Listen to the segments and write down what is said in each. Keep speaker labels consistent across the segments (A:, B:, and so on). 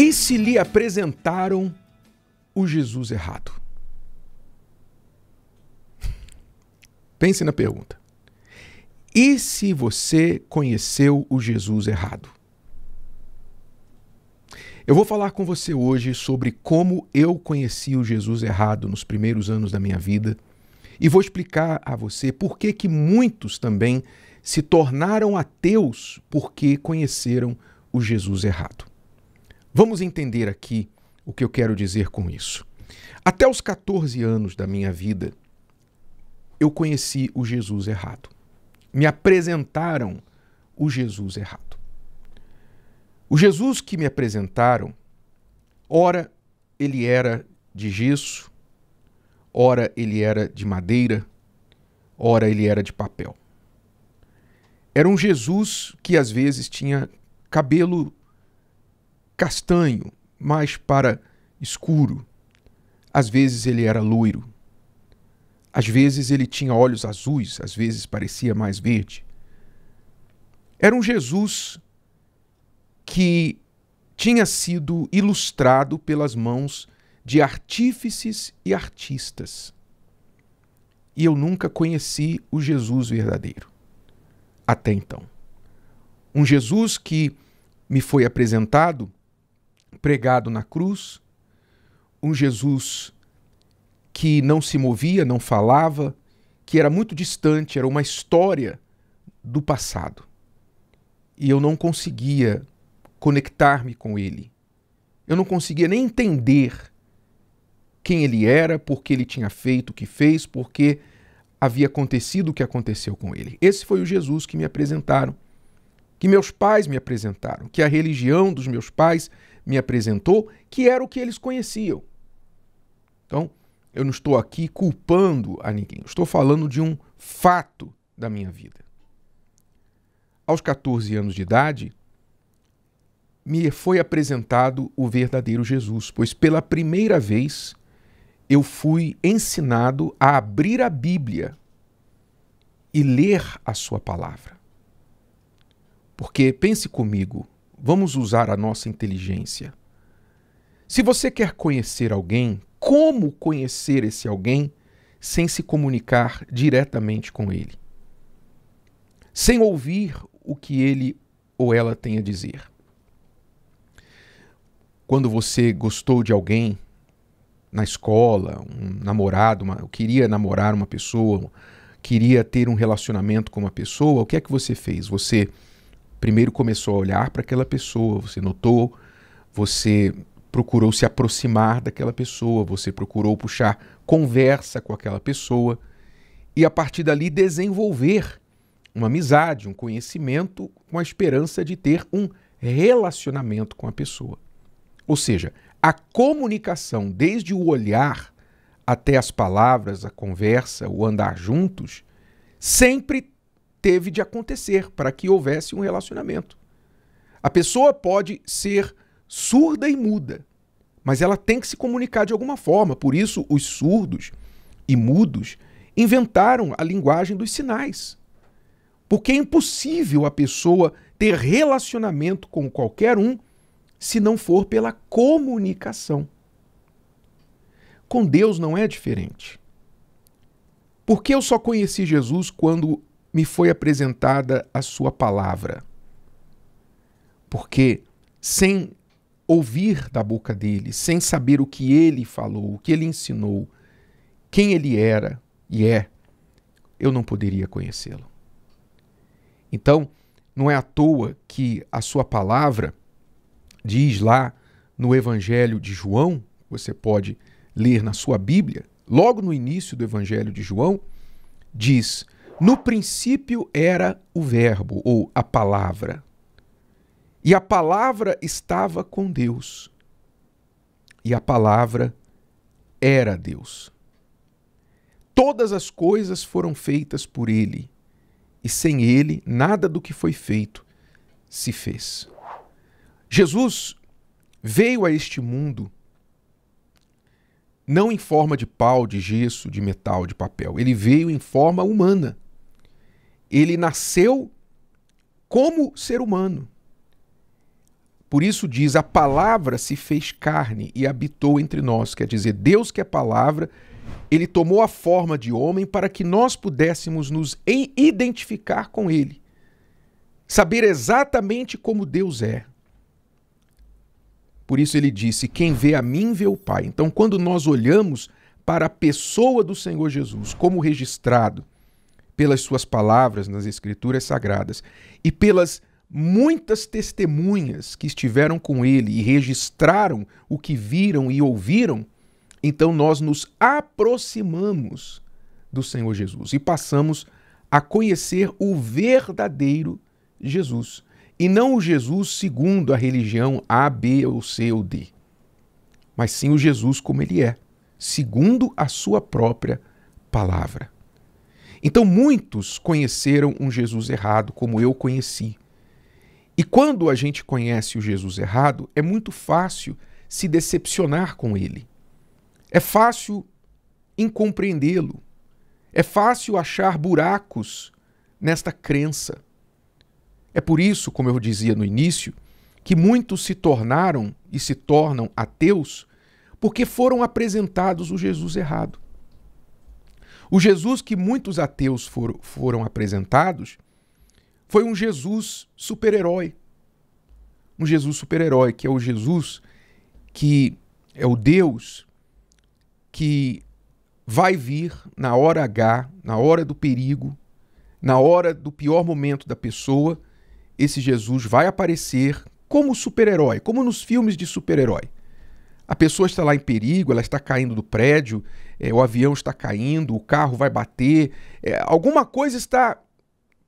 A: E se lhe apresentaram o Jesus errado? Pense na pergunta. E se você conheceu o Jesus errado? Eu vou falar com você hoje sobre como eu conheci o Jesus errado nos primeiros anos da minha vida e vou explicar a você por que muitos também se tornaram ateus porque conheceram o Jesus errado. Vamos entender aqui o que eu quero dizer com isso. Até os 14 anos da minha vida, eu conheci o Jesus errado. Me apresentaram o Jesus errado. O Jesus que me apresentaram, ora ele era de gesso, ora ele era de madeira, ora ele era de papel. Era um Jesus que às vezes tinha cabelo castanho, mais para escuro. Às vezes ele era loiro. Às vezes ele tinha olhos azuis, às vezes parecia mais verde. Era um Jesus que tinha sido ilustrado pelas mãos de artífices e artistas. E eu nunca conheci o Jesus verdadeiro, até então. Um Jesus que me foi apresentado, pregado na cruz, um Jesus que não se movia, não falava, que era muito distante, era uma história do passado. E eu não conseguia conectar-me com ele. Eu não conseguia nem entender quem ele era, por que ele tinha feito o que fez, por que havia acontecido o que aconteceu com ele. Esse foi o Jesus que me apresentaram, que meus pais me apresentaram, que a religião dos meus pais me apresentou, que era o que eles conheciam. Então, eu não estou aqui culpando a ninguém, estou falando de um fato da minha vida. Aos 14 anos de idade, me foi apresentado o verdadeiro Jesus, pois pela primeira vez eu fui ensinado a abrir a Bíblia e ler a sua palavra. Porque, pense comigo, vamos usar a nossa inteligência. Se você quer conhecer alguém, como conhecer esse alguém sem se comunicar diretamente com ele? Sem ouvir o que ele ou ela tem a dizer. Quando você gostou de alguém na escola, um namorado, queria namorar uma pessoa, queria ter um relacionamento com uma pessoa, o que é que você fez? Você primeiro começou a olhar para aquela pessoa, você notou, você procurou se aproximar daquela pessoa, você procurou puxar conversa com aquela pessoa e a partir dali desenvolver uma amizade, um conhecimento com a esperança de ter um relacionamento com a pessoa. Ou seja, a comunicação, desde o olhar até as palavras, a conversa, o andar juntos, sempre teve de acontecer para que houvesse um relacionamento. A pessoa pode ser surda e muda, mas ela tem que se comunicar de alguma forma. Por isso, os surdos e mudos inventaram a linguagem dos sinais. Porque é impossível a pessoa ter relacionamento com qualquer um se não for pela comunicação. Com Deus não é diferente. Porque eu só conheci Jesus quando me foi apresentada a sua palavra. Porque sem ouvir da boca dele, sem saber o que ele falou, o que ele ensinou, quem ele era e é, eu não poderia conhecê-lo. Então, não é à toa que a sua palavra diz lá no Evangelho de João, você pode ler na sua Bíblia, logo no início do Evangelho de João, diz: no princípio era o Verbo, ou a palavra. E a palavra estava com Deus. E a palavra era Deus. Todas as coisas foram feitas por ele, e sem ele nada do que foi feito se fez. Jesus veio a este mundo não em forma de pau, de gesso, de metal, de papel. Ele veio em forma humana. Ele nasceu como ser humano. Por isso diz, a palavra se fez carne e habitou entre nós. Quer dizer, Deus que é palavra, ele tomou a forma de homem para que nós pudéssemos nos identificar com ele. Saber exatamente como Deus é. Por isso ele disse, quem vê a mim vê o Pai. Então quando nós olhamos para a pessoa do Senhor Jesus, como registrado pelas suas palavras nas Escrituras Sagradas e pelas muitas testemunhas que estiveram com ele e registraram o que viram e ouviram, então nós nos aproximamos do Senhor Jesus e passamos a conhecer o verdadeiro Jesus, e não o Jesus segundo a religião A, B ou C ou D, mas sim o Jesus como ele é, segundo a sua própria palavra. Então muitos conheceram um Jesus errado, como eu conheci. E quando a gente conhece o Jesus errado, é muito fácil se decepcionar com ele. É fácil incompreendê-lo. É fácil achar buracos nesta crença. É por isso, como eu dizia no início, que muitos se tornaram e se tornam ateus porque foram apresentados o Jesus errado. O Jesus que muitos ateus foram apresentados foi um Jesus super-herói. Um Jesus super-herói, que é o Jesus que é o Deus que vai vir na hora H, na hora do perigo, na hora do pior momento da pessoa. Esse Jesus vai aparecer como super-herói, como nos filmes de super-herói. A pessoa está lá em perigo, ela está caindo do prédio, o avião está caindo, o carro vai bater, alguma coisa está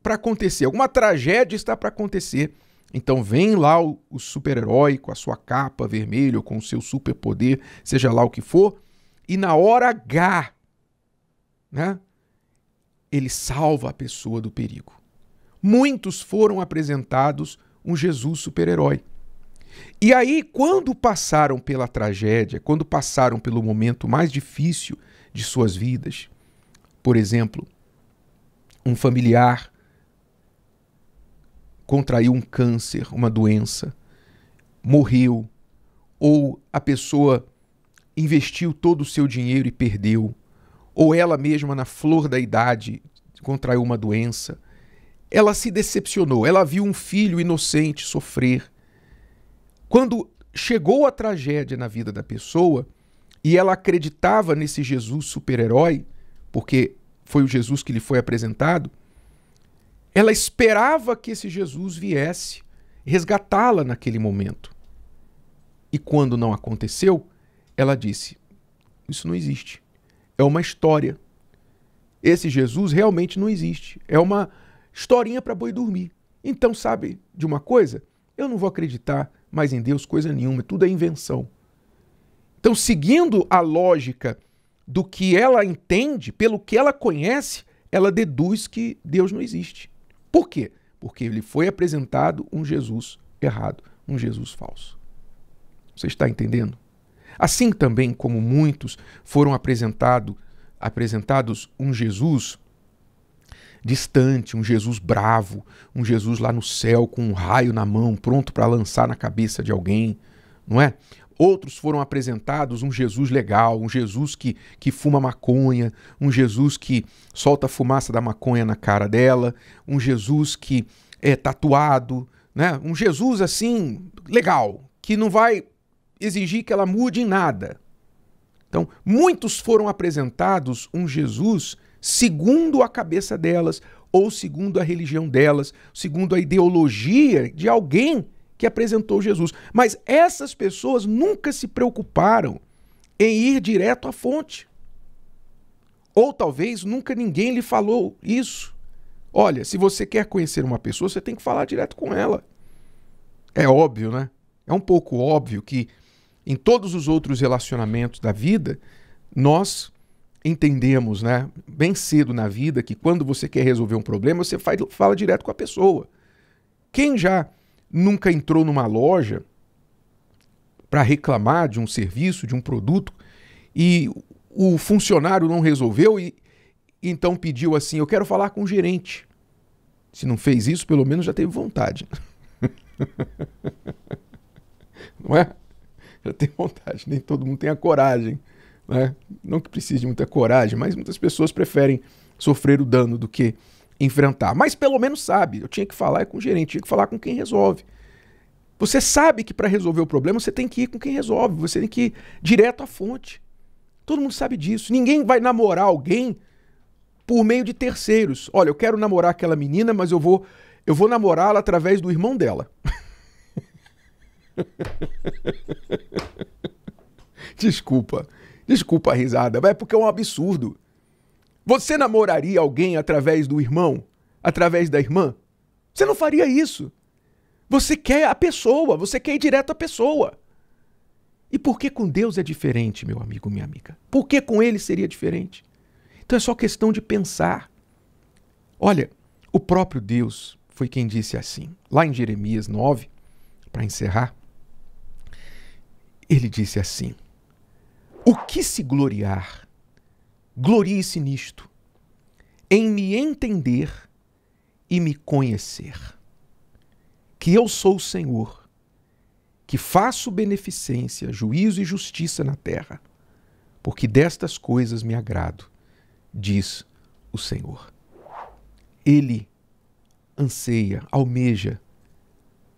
A: para acontecer, alguma tragédia está para acontecer. Então vem lá o super-herói com a sua capa vermelha, com o seu superpoder, seja lá o que for, e na hora H, né, ele salva a pessoa do perigo. Muitos foram apresentados um Jesus super-herói. E aí, quando passaram pela tragédia, quando passaram pelo momento mais difícil de suas vidas, por exemplo, um familiar contraiu um câncer, uma doença, morreu, ou a pessoa investiu todo o seu dinheiro e perdeu, ou ela mesma, na flor da idade, contraiu uma doença, ela se decepcionou, ela viu um filho inocente sofrer. Quando chegou a tragédia na vida da pessoa e ela acreditava nesse Jesus super-herói, porque foi o Jesus que lhe foi apresentado, ela esperava que esse Jesus viesse resgatá-la naquele momento. E quando não aconteceu, ela disse, isso não existe. É uma história. Esse Jesus realmente não existe. É uma historinha para boi dormir. Então, sabe de uma coisa? Eu não vou acreditar mais em Deus coisa nenhuma, tudo é invenção. Então, seguindo a lógica do que ela entende, pelo que ela conhece, ela deduz que Deus não existe. Por quê? Porque lhe foi apresentado um Jesus errado, um Jesus falso. Você está entendendo? Assim também como muitos foram apresentados um Jesus distante, um Jesus bravo, um Jesus lá no céu com um raio na mão, pronto para lançar na cabeça de alguém, não é? Outros foram apresentados um Jesus legal, um Jesus que fuma maconha, um Jesus que solta a fumaça da maconha na cara dela, um Jesus que é tatuado, né? Um Jesus assim, legal, que não vai exigir que ela mude em nada. Então, muitos foram apresentados um Jesus segundo a cabeça delas, ou segundo a religião delas, segundo a ideologia de alguém que apresentou Jesus. Mas essas pessoas nunca se preocuparam em ir direto à fonte. Ou talvez nunca ninguém lhe falou isso. Olha, se você quer conhecer uma pessoa, você tem que falar direto com ela. É óbvio, né? É um pouco óbvio que em todos os outros relacionamentos da vida, nós entendemos, né, bem cedo na vida que quando você quer resolver um problema, você fala direto com a pessoa. Quem já nunca entrou numa loja para reclamar de um serviço, de um produto, e o funcionário não resolveu e então pediu assim, eu quero falar com o gerente. Se não fez isso, pelo menos já teve vontade. não é? Já tem vontade, nem todo mundo tem a coragem, né? Não que precise de muita coragem, mas muitas pessoas preferem sofrer o dano do que enfrentar. Mas pelo menos sabe, eu tinha que falar com o gerente, tinha que falar com quem resolve. Você sabe que para resolver o problema você tem que ir com quem resolve, você tem que ir direto à fonte. Todo mundo sabe disso. Ninguém vai namorar alguém por meio de terceiros. Olha, eu quero namorar aquela menina, mas eu vou namorá-la através do irmão dela. Desculpa a risada, é porque é um absurdo. Você namoraria alguém através do irmão? Através da irmã? Você não faria isso. Você quer a pessoa, você quer ir direto à pessoa. E por que com Deus é diferente, meu amigo, minha amiga? Por que com ele seria diferente? Então é só questão de pensar. Olha, o próprio Deus foi quem disse assim, lá em Jeremias 9, para encerrar, ele disse assim: o que se gloriar, glorie-se nisto, em me entender e me conhecer, que eu sou o Senhor, que faço beneficência, juízo e justiça na terra, porque destas coisas me agrado, diz o Senhor. Ele anseia, almeja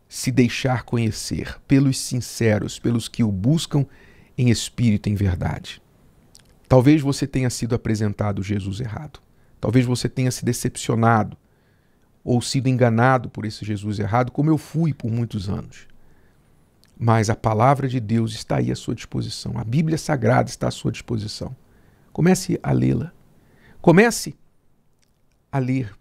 A: se deixar conhecer pelos sinceros, pelos que o buscam em espírito e em verdade. Talvez você tenha sido apresentado Jesus errado. Talvez você tenha se decepcionado ou sido enganado por esse Jesus errado, como eu fui por muitos anos. Mas a palavra de Deus está aí à sua disposição. A Bíblia Sagrada está à sua disposição. Comece a lê-la. Comece a ler.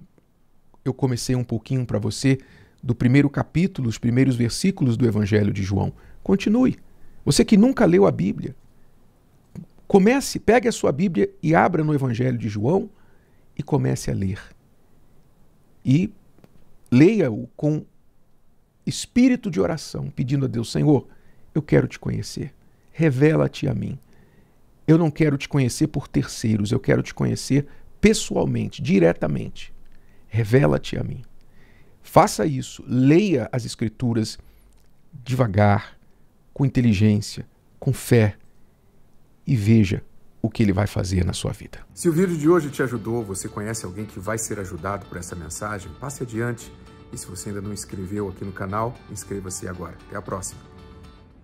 A: Eu comecei um pouquinho para você do primeiro capítulo, os primeiros versículos do Evangelho de João. Continue. Você que nunca leu a Bíblia, comece, pegue a sua Bíblia e abra no Evangelho de João e comece a ler. E leia-o com espírito de oração, pedindo a Deus: Senhor, eu quero te conhecer. Revela-te a mim. Eu não quero te conhecer por terceiros, eu quero te conhecer pessoalmente, diretamente. Revela-te a mim. Faça isso, leia as Escrituras devagar, com inteligência, com fé, e veja o que ele vai fazer na sua vida.
B: Se o vídeo de hoje te ajudou, você conhece alguém que vai ser ajudado por essa mensagem, passe adiante. E se você ainda não inscreveu aqui no canal, inscreva-se agora. Até a próxima.